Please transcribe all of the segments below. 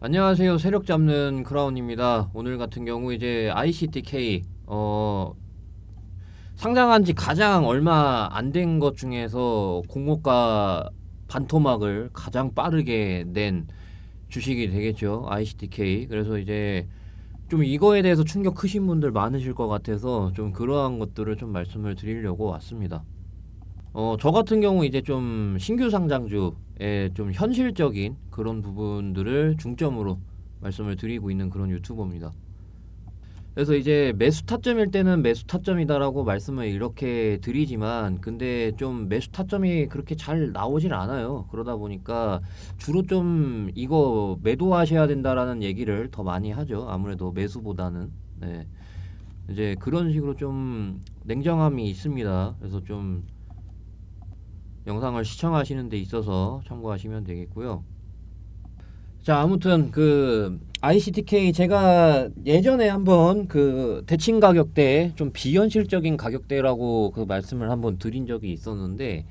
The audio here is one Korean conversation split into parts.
안녕하세요. 세력 잡는 크라운입니다. 오늘 같은 경우 이제 ICTK 상장한 지 가장 얼마 안 된 것 중에서 공모가 반토막을 가장 빠르게 낸 주식이 되겠죠. ICTK. 그래서 이제 좀 이거에 대해서 충격 크신 분들 많으실 것 같아서 좀 그러한 것들을 좀 말씀을 드리려고 왔습니다. 저 같은 경우 이제 좀 신규 상장주의 좀 현실적인 그런 부분들을 중점으로 말씀을 드리고 있는 그런 유튜버입니다. 그래서 이제 매수 타점일 때는 매수 타점이다라고 말씀을 이렇게 드리지만 근데 좀 매수 타점이 그렇게 잘 나오질 않아요. 그러다 보니까 주로 좀 이거 매도하셔야 된다라는 얘기를 더 많이 하죠. 아무래도 매수보다는. 네. 이제 그런 식으로 좀 냉정함이 있습니다. 그래서 좀 영상을 시청하시는 데 있어서 참고하시면 되겠고요. 자, 아무튼 그 ICTK 제가 예전에 한번 그 대칭 가격대 좀 비현실적인 가격대라고 그 말씀을 한번 드린 적이 있었는데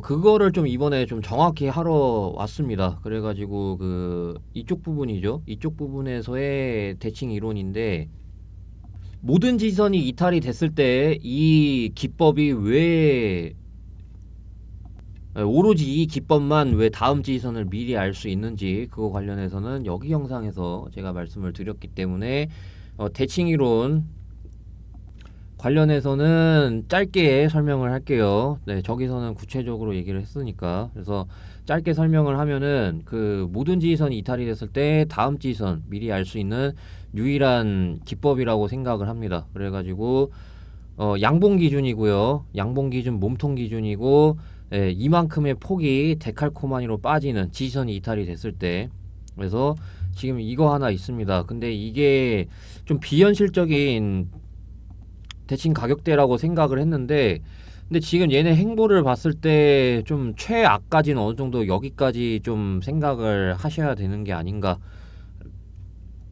그거를 좀 이번에 좀 정확히 하러 왔습니다. 그래가지고 그 이쪽 부분이죠. 이쪽 부분에서의 대칭 이론인데 모든 지선이 이탈이 됐을 때 이 기법이 왜 오로지 이 기법만 왜 다음 지선을 미리 알 수 있는지 그거 관련해서는 여기 영상에서 제가 말씀을 드렸기 때문에 대칭 이론 관련해서는 짧게 설명을 할게요. 네, 저기서는 구체적으로 얘기를 했으니까. 그래서 짧게 설명을 하면은 그 모든 지선이 이탈이 됐을 때 다음 지선 미리 알 수 있는 유일한 기법이라고 생각을 합니다. 그래가지고 양봉 기준이고요. 양봉 기준 몸통 기준이고 이만큼의 폭이 데칼코마니로 빠지는 지지선이 이탈이 됐을 때 그래서 지금 이거 하나 있습니다. 근데 이게 좀 비현실적인 대칭 가격대라고 생각을 했는데 근데 지금 얘네 행보를 봤을 때 좀 최악까지는 어느 정도 여기까지 좀 생각을 하셔야 되는 게 아닌가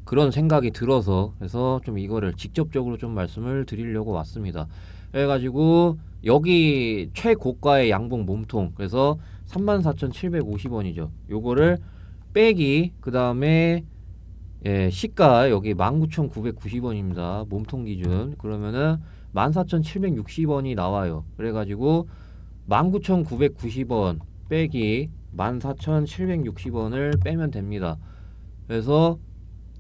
그런 생각이 들어서 그래서 좀 이거를 직접적으로 좀 말씀을 드리려고 왔습니다. 그래가지고 여기 최고가의 양봉 몸통 그래서 34,750원이죠. 요거를 빼기 그 다음에 시가 여기 19,990원입니다. 몸통 기준 그러면은 14,760원이 나와요. 그래가지고 19,990원 빼기 14,760원을 빼면 됩니다. 그래서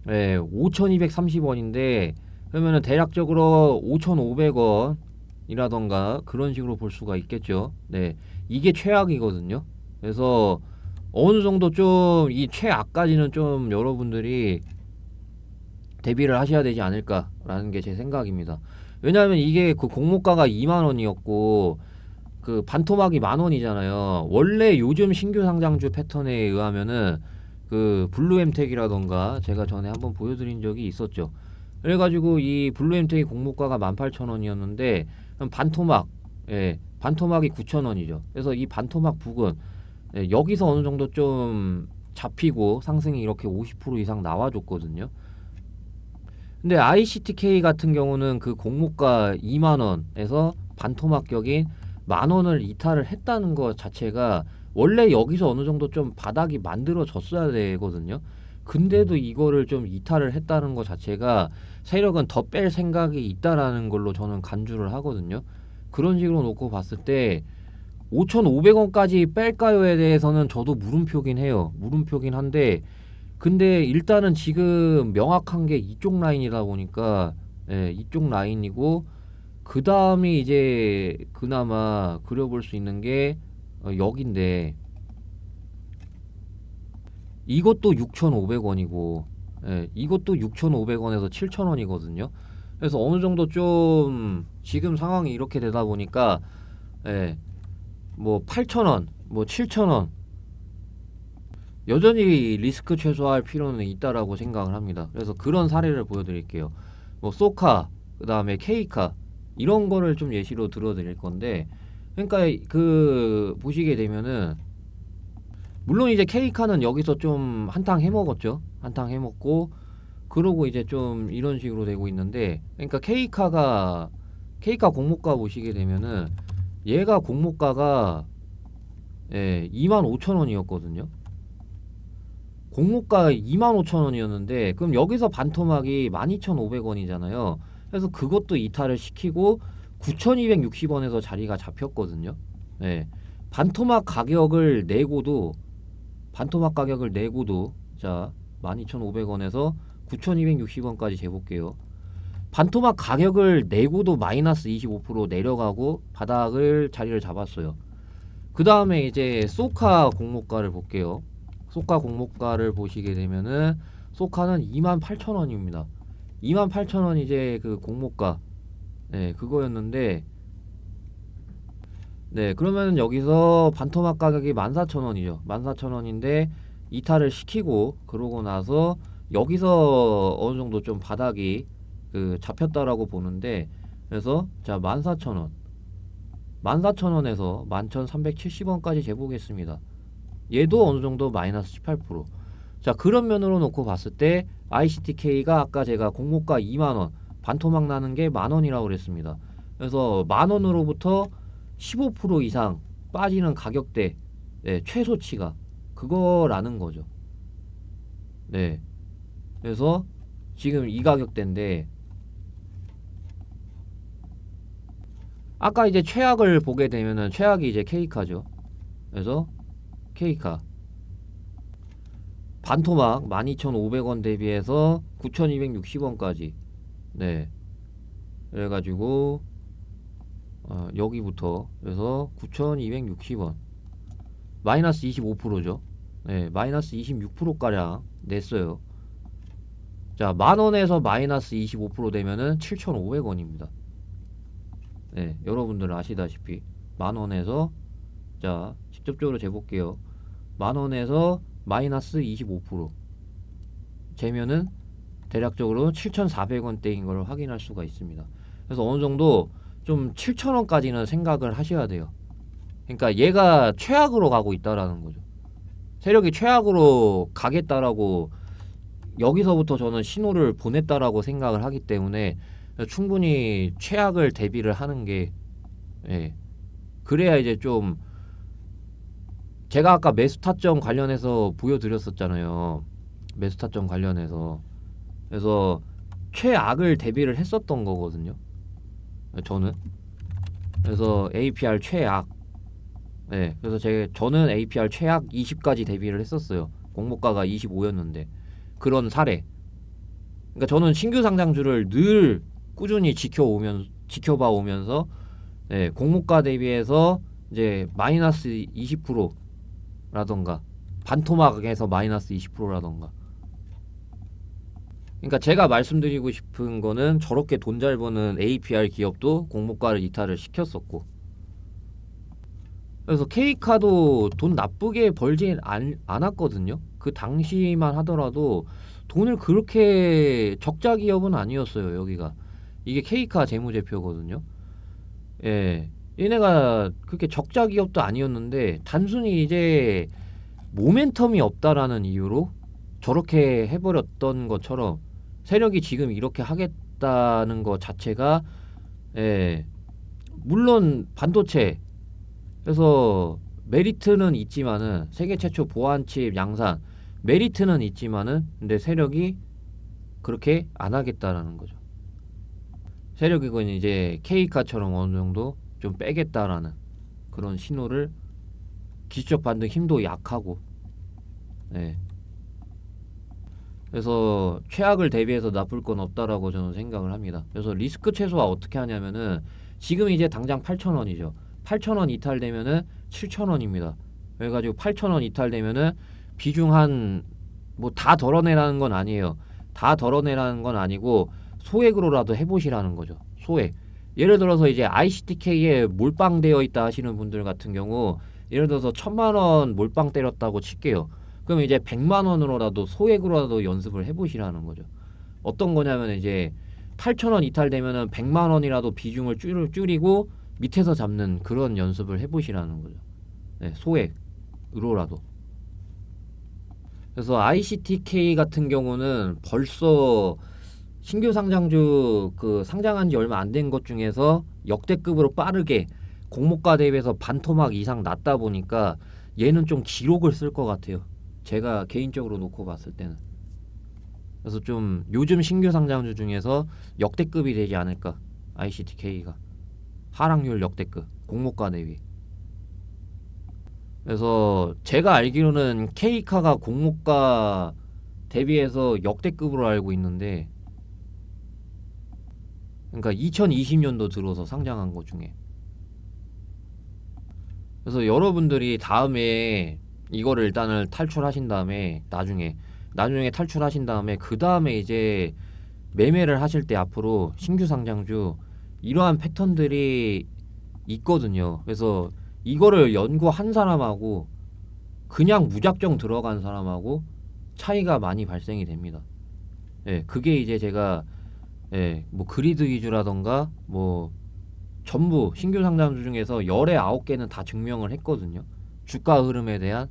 5,230원인데 그러면은 대략적으로 5,500원이라던가 그런 식으로 볼 수가 있겠죠. 네, 이게 최악이거든요. 그래서 어느 정도 좀 이 최악까지는 좀 여러분들이 대비를 하셔야 되지 않을까라는 게 제 생각입니다. 왜냐하면 이게 그 공모가가 2만 원이었고 그 반토막이 10,000원이잖아요. 원래 요즘 신규 상장주 패턴에 의하면은 그 블루엠텍이라던가 제가 전에 한번 보여드린 적이 있었죠. 그래가지고 이 블루엠텍이 공모가가 18,000원이었는데 반토막 반토막이 9,000원이죠. 그래서 이 반토막 부근 여기서 어느 정도 좀 잡히고 상승이 이렇게 50% 이상 나와줬거든요. 근데 ICTK 같은 경우는 그 공모가 2만원에서 반토막격인 10,000원을 이탈을 했다는 것 자체가 원래 여기서 어느 정도 좀 바닥이 만들어졌어야 되거든요. 근데도 이거를 좀 이탈을 했다는 것 자체가 세력은 더 뺄 생각이 있다라는 걸로 저는 간주를 하거든요. 그런 식으로 놓고 봤을 때 5,500원까지 뺄까요에 대해서는 저도 물음표긴 해요. 물음표긴 한데 근데 일단은 지금 명확한 게 이쪽 라인이다 보니까 이쪽 라인이고 그 다음이 이제 그나마 그려볼 수 있는 게 여긴데 이것도 6,500원이고 이것도 6,500원에서 7,000원이거든요. 그래서 어느 정도 좀 지금 상황이 이렇게 되다 보니까 뭐 8,000원, 뭐 7,000원 여전히 리스크 최소화할 필요는 있다라고 생각을 합니다. 그래서 그런 사례를 보여드릴게요. 뭐 소카, 그 다음에 케이카 이런 거를 좀 예시로 들어드릴 건데, 그러니까 그 보시게 되면은 물론 이제 케이카는 여기서 좀 한탕 해먹었죠. 한탕 해먹고 그러고 이제 좀 이런 식으로 되고 있는데, 그러니까 케이카 공모가 보시게 되면은 얘가 공모가가 25,000원이었거든요. 공모가 25,000원이었는데 그럼 여기서 반토막이 12,500원이잖아요. 그래서 그것도 이탈을 시키고 9,260원에서 자리가 잡혔거든요. 네. 반토막 가격을 내고도 자 12,500원에서 9,260원까지 재볼게요. 반토막 가격을 내고도 마이너스 25% 내려가고 바닥을 자리를 잡았어요. 그 다음에 이제 소카 공모가를 볼게요. 소카 공모가를 보시게 되면은 소카는 28,000원입니다. 28,000원 이제 그 공모가 네 그거였는데 네 그러면 여기서 반토막 가격이 14,000원이죠. 14,000원인데 이탈을 시키고 그러고 나서 여기서 어느 정도 좀 바닥이 그 잡혔다라고 보는데 그래서 자 14,000원 14,000원에서 11,370원까지 재보겠습니다. 얘도 어느 정도 마이너스 18%. 자, 그런 면으로 놓고 봤을 때 ICTK가 아까 제가 공모가 2만원, 반토막 나는 게 만원이라고 그랬습니다. 그래서 만원으로부터 15% 이상 빠지는 가격대, 네, 최소치가 그거라는 거죠. 네. 그래서 지금 이 가격대인데 아까 이제 최악을 보게 되면은 최악이 이제 K카죠. 그래서 K카 반토막 12,500원 대비해서 9,260원까지 네 그래가지고 여기부터 그래서 9,260원 마이너스 25%죠. 네 마이너스 26%가량 냈어요. 자 만원에서 마이너스 25% 되면은 7,500원입니다. 네 여러분들 아시다시피 만원에서 자 직접적으로 재볼게요. 만원에서 마이너스 25% 재면은 대략적으로 7,400원대인 걸 확인할 수가 있습니다. 그래서 어느 정도 좀 7,000원까지는 생각을 하셔야 돼요. 그러니까 얘가 최악으로 가고 있다라는 거죠. 세력이 최악으로 가겠다라고 여기서부터 저는 신호를 보냈다라고 생각을 하기 때문에 충분히 최악을 대비를 하는 게 예. 그래야 이제 좀 제가 아까 매수 타점 관련해서 보여드렸었잖아요. 매수 타점 관련해서 그래서 최악을 대비를 했었던 거거든요. 저는 그래서 APR 최악 네 그래서 저는 APR 최악 20까지 대비를 했었어요. 공모가가 25였는데 그런 사례 그러니까 저는 신규 상장주를 늘 꾸준히 지켜봐 오면서 네, 공모가 대비해서 이제 마이너스 20%라던가 반토막에서 마이너스 20%라던가 그러니까 제가 말씀드리고 싶은 거는 저렇게 돈 잘 버는 APR 기업도 공모가를 이탈을 시켰었고 그래서 K카도 돈 나쁘게 벌진 않았거든요. 그 당시만 하더라도 돈을 그렇게 적자 기업은 아니었어요. 여기가 이게 K카 재무제표거든요. 예, 얘네가 그렇게 적자 기업도 아니었는데 단순히 이제 모멘텀이 없다라는 이유로 저렇게 해버렸던 것처럼 세력이 지금 이렇게 하겠다는 것 자체가 예, 물론 반도체 그래서 메리트는 있지만은 세계 최초 보안칩 양산 메리트는 있지만은 근데 세력이 그렇게 안 하겠다라는 거죠. 세력이 건 이제 K카처럼 어느 정도 좀 빼겠다라는 그런 신호를 기술적 반등 힘도 약하고 네. 그래서 최악을 대비해서 나쁠 건 없다라고 저는 생각을 합니다. 그래서 리스크 최소화 어떻게 하냐면은 지금 이제 당장 8,000원이죠. 8,000원 이탈되면은 7,000원입니다. 그래가지고 8,000원 이탈되면은 비중 한 뭐 다 덜어내라는 건 아니에요. 다 덜어내라는 건 아니고 소액으로라도 해보시라는 거죠. 소액. 예를 들어서 이제 ICTK에 몰빵되어 있다 하시는 분들 같은 경우 예를 들어서 1,000만원 몰빵 때렸다고 칠게요. 그럼 이제 100만원으로라도 소액으로라도 연습을 해보시라는 거죠. 어떤 거냐면 이제 8,000원 이탈되면은 100만원이라도 비중을 줄이고 밑에서 잡는 그런 연습을 해보시라는 거죠. 네, 소액으로라도. 그래서 ICTK 같은 경우는 벌써 신규 상장주 그 상장한 지 얼마 안 된 것 중에서 역대급으로 빠르게 공모가 대비해서 반토막 이상 났다 보니까 얘는 좀 기록을 쓸 것 같아요. 제가 개인적으로 놓고 봤을 때는. 그래서 좀 요즘 신규 상장주 중에서 역대급이 되지 않을까. ICTK가 하락률 역대급, 공모가 대비. 그래서 제가 알기로는 K카가 공모가 대비해서 역대급으로 알고 있는데, 그러니까 2020년도 들어서 상장한 것 중에. 그래서 여러분들이 다음에 이거를 일단은 탈출하신 다음에 나중에 탈출하신 다음에 그 다음에 이제 매매를 하실 때 앞으로 신규 상장주 이러한 패턴들이 있거든요. 그래서 이거를 연구한 사람하고 그냥 무작정 들어간 사람하고 차이가 많이 발생이 됩니다. 예, 그게 이제 제가 뭐 그리드 위주라던가 뭐 전부 신규 상장주 중에서 열에 9개는 다 증명을 했거든요. 주가 흐름에 대한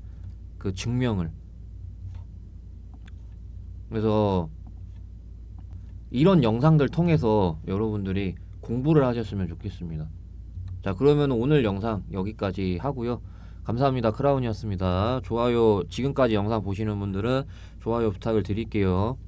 그 증명을. 그래서 이런 영상들 통해서 여러분들이 공부를 하셨으면 좋겠습니다. 자, 그러면 오늘 영상 여기까지 하고요. 감사합니다. 크라운이었습니다. 좋아요, 지금까지 영상 보시는 분들은 좋아요 부탁을 드릴게요.